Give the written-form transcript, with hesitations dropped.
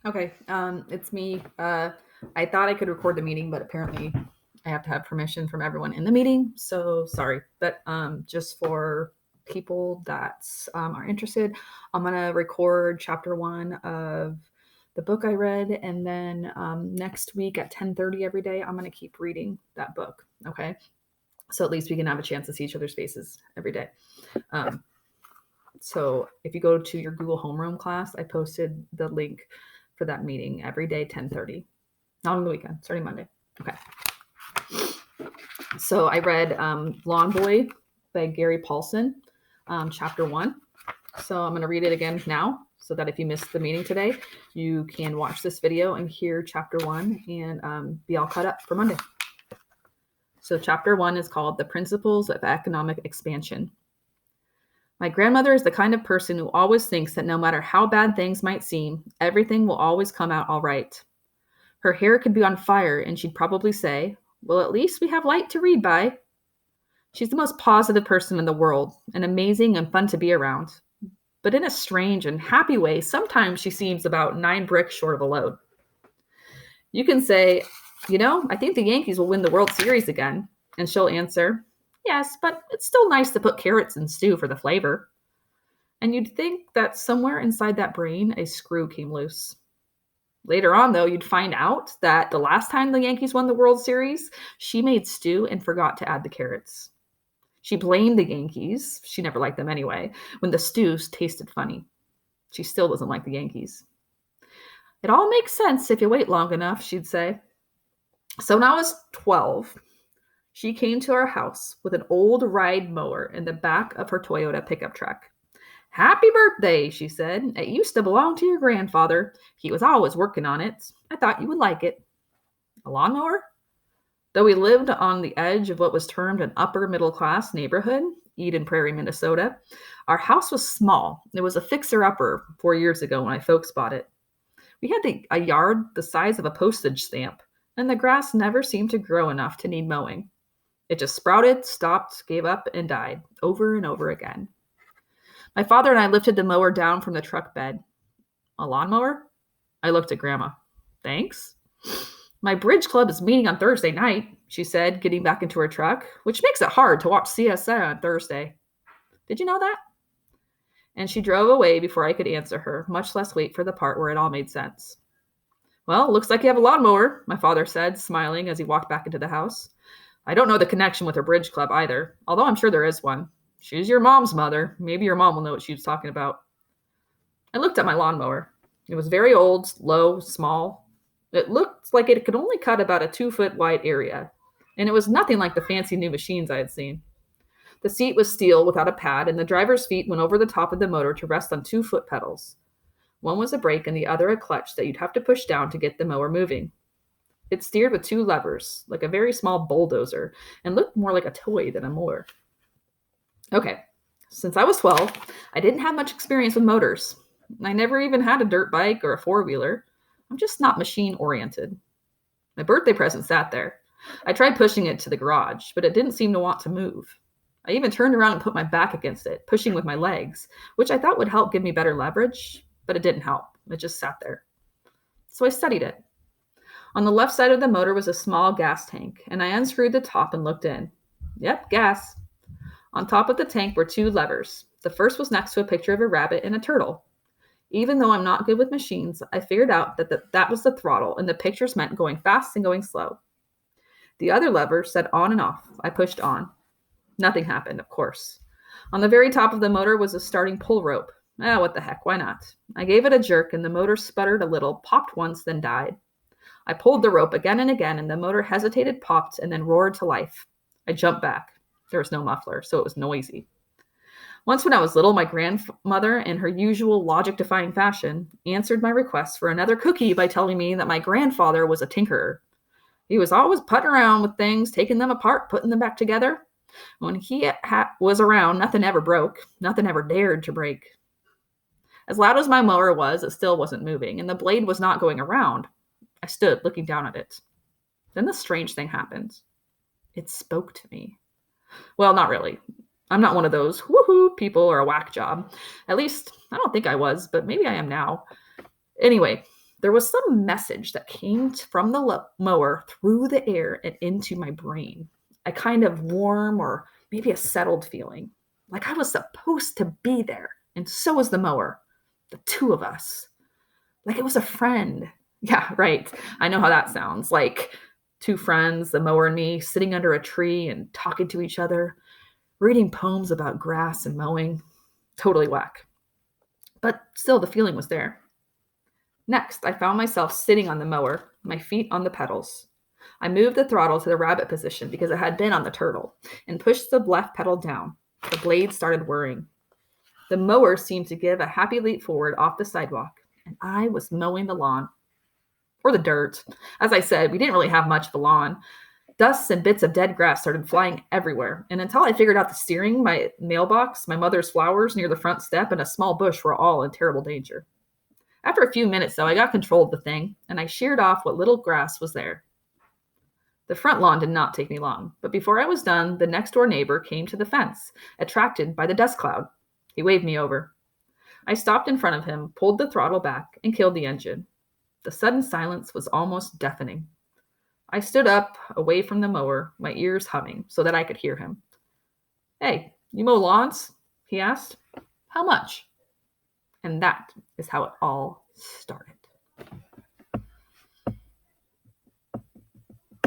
Okay, it's me. I thought I could record the meeting, but apparently I have to have permission from everyone in the meeting. So sorry, but just for people that are interested, I'm gonna record chapter 1 of the book I read, and then next week at 10:30 every day, I'm gonna keep reading that book. Okay, so at least we can have a chance to see each other's faces every day. So if you go to your Google Homeroom class, I posted the link for that meeting every day, 10:30. Not on the weekend, starting Monday. Okay. So I read LawnBoy by Gary Paulson, chapter 1. So I'm going to read it again now so that if you missed the meeting today, you can watch this video and hear chapter 1 and be all caught up for Monday. So chapter 1 is called The Principles of Economic Expansion. My grandmother is the kind of person who always thinks that no matter how bad things might seem, everything will always come out all right. Her hair could be on fire, and she'd probably say, "Well, at least we have light to read by." She's the most positive person in the world, and amazing and fun to be around. But in a strange and happy way, sometimes she seems about 9 bricks short of a load. You can say, I think the Yankees will win the World Series again. And she'll answer, "Yes, but it's still nice to put carrots in stew for the flavor." And you'd think that somewhere inside that brain, a screw came loose. Later on, though, you'd find out that the last time the Yankees won the World Series, she made stew and forgot to add the carrots. She blamed the Yankees, she never liked them anyway, when the stews tasted funny. She still doesn't like the Yankees. "It all makes sense if you wait long enough," she'd say. So when I was 12, she came to our house with an old ride mower in the back of her Toyota pickup truck. "Happy birthday," she said. "It used to belong to your grandfather. He was always working on it. I thought you would like it." A lawnmower? Though we lived on the edge of what was termed an upper middle class neighborhood, Eden Prairie, Minnesota, our house was small. It was a fixer-upper 4 years ago when my folks bought it. We had a yard the size of a postage stamp, and the grass never seemed to grow enough to need mowing. It just sprouted, stopped, gave up, and died over and over again. My father and I lifted the mower down from the truck bed. "A lawnmower?" I looked at Grandma. "Thanks." "My bridge club is meeting on Thursday night," she said, getting back into her truck, which makes it hard to watch CSI on Thursday. "Did you know that?" And she drove away before I could answer her, much less wait for the part where it all made sense. "Well, looks like you have a lawnmower," my father said, smiling as he walked back into the house. "I don't know the connection with her bridge club either, although I'm sure there is one. She's your mom's mother. Maybe your mom will know what she was talking about." I looked at my lawnmower. It was very old, low, small. It looked like it could only cut about a 2-foot wide area, and it was nothing like the fancy new machines I had seen. The seat was steel without a pad, and the driver's feet went over the top of the motor to rest on 2 foot pedals. One was a brake and the other a clutch that you'd have to push down to get the mower moving. It steered with 2 levers, like a very small bulldozer, and looked more like a toy than a mower. Okay, since I was 12, I didn't have much experience with motors. I never even had a dirt bike or a 4-wheeler. I'm just not machine-oriented. My birthday present sat there. I tried pushing it to the garage, but it didn't seem to want to move. I even turned around and put my back against it, pushing with my legs, which I thought would help give me better leverage, but it didn't help. It just sat there. So I studied it. On the left side of the motor was a small gas tank, and I unscrewed the top and looked in. Yep, gas. On top of the tank were 2 levers. The first was next to a picture of a rabbit and a turtle. Even though I'm not good with machines, I figured out that was the throttle, and the pictures meant going fast and going slow. The other lever said on and off. I pushed on. Nothing happened, of course. On the very top of the motor was a starting pull rope. What the heck, why not? I gave it a jerk, and the motor sputtered a little, popped once, then died. I pulled the rope again and again, and the motor hesitated, popped, and then roared to life. I jumped back. There was no muffler, so it was noisy. Once when I was little, my grandmother, in her usual logic-defying fashion, answered my request for another cookie by telling me that my grandfather was a tinkerer. He was always putting around with things, taking them apart, putting them back together. When he was around, nothing ever broke. Nothing ever dared to break. As loud as my mower was, it still wasn't moving, and the blade was not going around. I stood looking down at it. Then the strange thing happened. It spoke to me. Well, not really. I'm not one of those woohoo people or a whack job. At least, I don't think I was, but maybe I am now. Anyway, There was some message that came from the mower through the air and into my brain. A kind of warm or maybe a settled feeling, like I was supposed to be there, and so was the mower, the two of us, like it was a friend. Yeah, right. I know how that sounds. Like two friends, the mower and me, sitting under a tree and talking to each other, reading poems about grass and mowing. Totally whack. But still, the feeling was there. Next, I found myself sitting on the mower, my feet on the pedals. I moved the throttle to the rabbit position because it had been on the turtle, and pushed the left pedal down. The blade started whirring. The mower seemed to give a happy leap forward off the sidewalk, and I was mowing the lawn. Or the dirt. As I said, we didn't really have much of a lawn. Dust and bits of dead grass started flying everywhere, and until I figured out the steering, my mailbox, my mother's flowers near the front step, and a small bush were all in terrible danger. After a few minutes, though, I got control of the thing, and I sheared off what little grass was there. The front lawn did not take me long, but before I was done, the next-door neighbor came to the fence, attracted by the dust cloud. He waved me over. I stopped in front of him, pulled the throttle back, and killed the engine. The sudden silence was almost deafening. I stood up, away from the mower, my ears humming, so that I could hear him. "Hey, you mow lawns?" he asked. "How much?" And that is how it all started.